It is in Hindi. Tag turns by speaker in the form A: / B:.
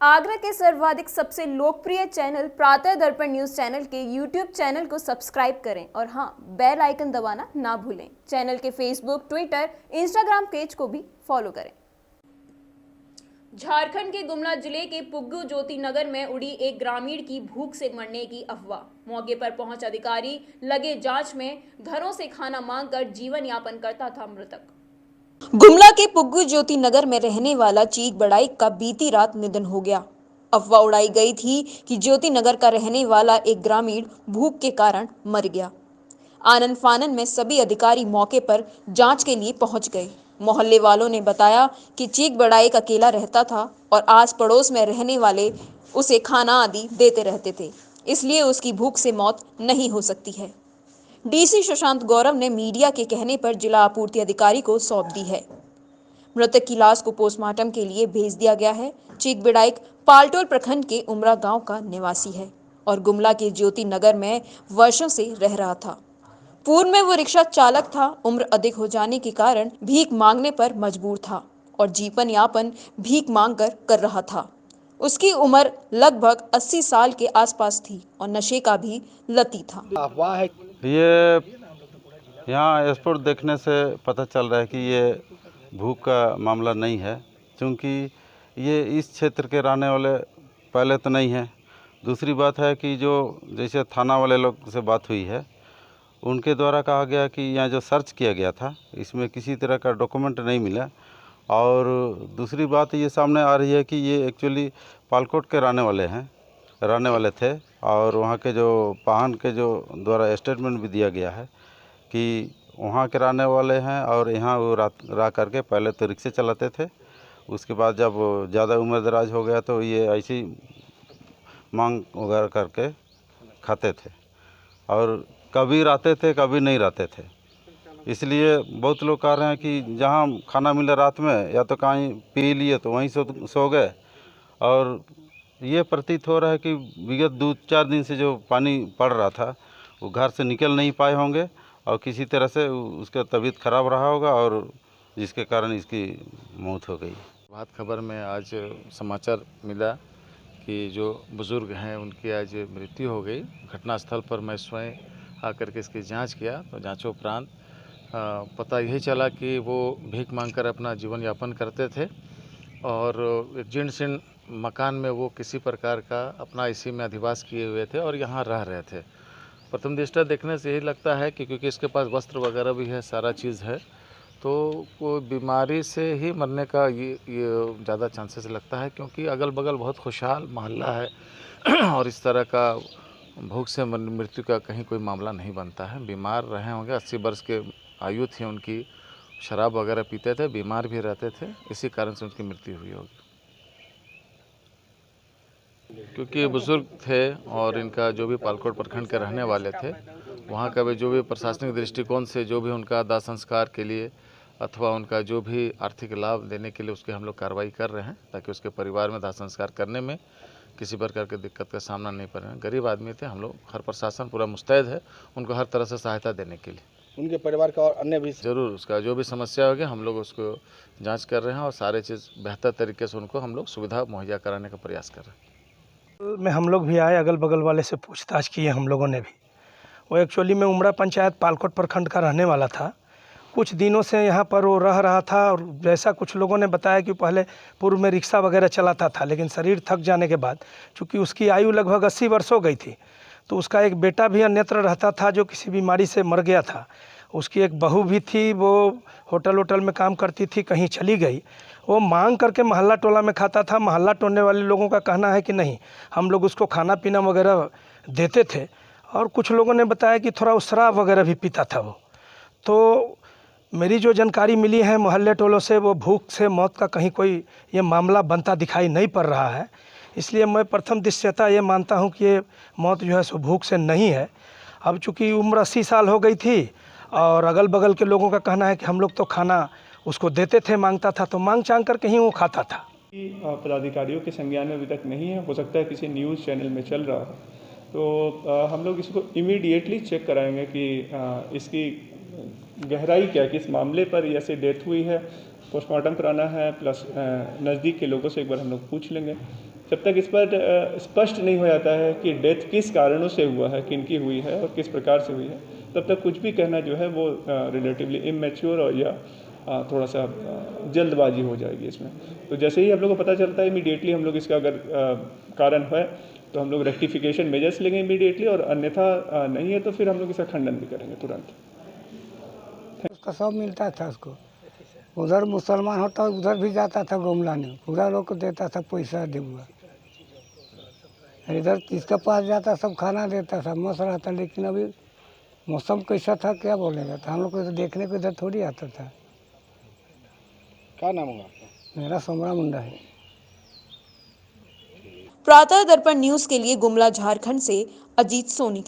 A: आगरा के सर्वाधिक सबसे लोकप्रिय चैनल प्रातः दर्पण न्यूज चैनल के यूट्यूब चैनल को सब्सक्राइब करें और हाँ, बेल आइकन दबाना ना भूलें। चैनल के फेसबुक, ट्विटर, इंस्टाग्राम पेज को भी फॉलो करें। झारखंड के गुमला जिले के पुग्गू ज्योति नगर में उड़ी एक ग्रामीण की भूख से मरने की अफवाह। मौके पर पहुंच अधिकारी लगे जांच में। घरों से खाना मांगकर जीवन यापन करता था मृतक।
B: गुमला के पुग्गू ज्योति नगर में रहने वाला चीक बड़ाइक का बीती रात निधन हो गया। अफवाह उड़ाई गई थी कि ज्योति नगर का रहने वाला एक ग्रामीण भूख के कारण मर गया। आनंद फानन में सभी अधिकारी मौके पर जांच के लिए पहुंच गए। मोहल्ले वालों ने बताया कि चीक बड़ाइक अकेला रहता था और आस पड़ोस में रहने वाले उसे खाना आदि देते रहते थे, इसलिए उसकी भूख से मौत नहीं हो सकती है। डीसी सुशांत गौरव ने मीडिया के कहने पर जिला आपूर्ति अधिकारी को सौंप दी है। मृतक की लाश को पोस्टमार्टम के लिए भेज दिया गया है। चीक बिड़ाइक पालटोल प्रखंड के उमरा गांव का निवासी है और गुमला के ज्योति नगर में वर्षों से रह रहा था। पूर्व में वो रिक्शा चालक था। उम्र अधिक हो जाने के कारण भीख मांगने पर मजबूर था और जीवन यापन भीख मांगकर कर रहा था। उसकी उम्र लगभग 80 साल के आसपास थी और नशे का भी लती था।
C: अफवाह है
D: ये यहाँ स्पोर्ट देखने से पता चल रहा है कि ये भूख का मामला नहीं है, क्योंकि ये इस क्षेत्र के रहने वाले पहले तो नहीं है। दूसरी बात है कि जो जैसे थाना वाले लोग से बात हुई है, उनके द्वारा कहा गया कि यहाँ जो सर्च किया गया था इसमें किसी तरह का डॉक्यूमेंट नहीं मिला। और दूसरी बात ये सामने आ रही है कि ये एक्चुअली पालकोट के रहने वाले थे और वहाँ के जो पाहन के जो द्वारा स्टेटमेंट भी दिया गया है कि वहाँ के रहने वाले हैं और यहाँ वो रह करके पहले तो रिक्शे चलाते थे। उसके बाद जब ज़्यादा उम्र दराज हो गया तो ये ऐसी मांग वगैरह करके खाते थे और कभी रहते थे कभी नहीं रहते थे। इसलिए बहुत लोग कह रहे हैं कि जहाँ खाना मिला रात में या तो कहीं पी लिए तो वहीं सो गए। और ये प्रतीत हो रहा है कि विगत 2-4 दिन से जो पानी पड़ रहा था वो घर से निकल नहीं पाए होंगे और किसी तरह से उसका तबीयत खराब रहा होगा और जिसके कारण इसकी मौत हो गई।
E: बात खबर में आज समाचार मिला कि जो बुज़ुर्ग हैं उनकी आज मृत्यु हो गई। घटनास्थल पर मैं स्वयं आकर के इसकी जांच किया तो जांचोपरांत पता यही चला कि वो भीख मांगकर अपना जीवन यापन करते थे और एक जीर्ण शीर्ण मकान में वो किसी प्रकार का अपना इसी में अधिवास किए हुए थे और यहाँ रह रहे थे। प्रथम दृष्टया देखने से यही लगता है कि क्योंकि इसके पास वस्त्र वगैरह भी है, सारा चीज़ है, तो कोई बीमारी से ही मरने का ये ज़्यादा चांसेस लगता है, क्योंकि अगल बगल बहुत खुशहाल मोहल्ला है और इस तरह का भूख से मृत्यु का कहीं कोई मामला नहीं बनता है। बीमार रहे होंगे, 80 वर्ष के आयु थी उनकी, शराब वगैरह पीते थे, बीमार भी रहते थे, इसी कारण से उनकी मृत्यु हुई होगी। क्योंकि ये बुज़ुर्ग थे और इनका जो भी पालकोट प्रखंड के रहने वाले थे, वहाँ का भी जो भी प्रशासनिक दृष्टिकोण से जो भी उनका दाह संस्कार के लिए अथवा उनका जो भी आर्थिक लाभ देने के लिए उसकी हम लोग कार्रवाई कर रहे हैं, ताकि उसके परिवार में दाह संस्कार करने में किसी प्रकार की दिक्कत का सामना नहीं पड़े। गरीब आदमी थे, हम लोग हर प्रशासन पूरा मुस्तैद है उनको हर तरह से सहायता देने के लिए।
C: उनके परिवार का और अन्य भी
E: ज़रूर उसका जो भी समस्या होगी हम लोग उसको जांच कर रहे हैं और सारे चीज़ बेहतर तरीके से उनको हम लोग सुविधा मुहैया कराने का प्रयास कर रहे हैं।
F: में हम लोग भी आए, अगल बगल वाले से पूछताछ किए हम लोगों ने भी। वो एक्चुअली में उमरा पंचायत पालकोट प्रखंड का रहने वाला था। कुछ दिनों से यहाँ पर वो रह रहा था और जैसा कुछ लोगों ने बताया कि पहले पूर्व में रिक्शा वगैरह चलाता था, लेकिन शरीर थक जाने के बाद चूँकि उसकी आयु लगभग 80 वर्ष हो गई थी, तो उसका एक बेटा भी अन्यत्र रहता था जो किसी बीमारी से मर गया था। उसकी एक बहू भी थी, वो होटल में काम करती थी, कहीं चली गई। वो मांग करके मोहल्ला टोला में खाता था। मोहल्ला टोलने वाले लोगों का कहना है कि नहीं, हम लोग उसको खाना पीना वगैरह देते थे और कुछ लोगों ने बताया कि थोड़ा शराब वगैरह भी पीता था वो। तो मेरी जो जानकारी मिली है मोहल्ले टोलों से, वो भूख से मौत का कहीं कोई ये मामला बनता दिखाई नहीं पड़ रहा है। इसलिए मैं प्रथम दृष्टया ये मानता हूँ कि ये मौत जो है सो भूख से नहीं है। अब चूँकि उम्र 80 साल हो गई थी और अगल बगल के लोगों का कहना है कि हम लोग तो खाना उसको देते थे, मांगता था तो मांग चांग करके ही वो खाता था।
G: पदाधिकारियों के संज्ञान में अभी तक नहीं है, हो सकता है किसी न्यूज़ चैनल में चल रहा हो, तो हम लोग इसको इमीडिएटली चेक कराएंगे कि इसकी गहराई क्या है, किस मामले पर ऐसे डेथ हुई है। पोस्टमार्टम कराना है, प्लस नज़दीक के लोगों से एक बार हम लोग पूछ लेंगे जब तक इस पर स्पष्ट नहीं हो जाता है कि डेथ किस कारणों से हुआ है, किनकी हुई है और किस प्रकार से हुई है, तब तक कुछ भी कहना जो है वो रिलेटिवली इमेच्योर और या थोड़ा सा जल्दबाजी हो जाएगी इसमें। तो जैसे ही हम लोग को पता चलता है इमीडिएटली हम लोग इसका अगर कारण है तो हम लोग रेक्टिफिकेशन मेजर्स लेंगे इमीडिएटली, और अन्यथा नहीं है तो फिर हम लोग इसका खंडन भी करेंगे तुरंत।
H: उसका सब मिलता था उसको, उधर मुसलमान होता उधर भी जाता था घूमलाने, पूरा लोग को देता था पैसा देगा, इधर किसके पास जाता सब खाना देता था, मस्त रहता। लेकिन अभी मौसम कैसा था क्या बोलेगा, तो हम लोग को तो देखने को इधर थोड़ी आता था।
C: क्या नाम होगा आपका?
H: मेरा सोमरा मुंडा है।
B: प्रातः दर्पण न्यूज के लिए गुमला झारखंड से अजीत सोनी की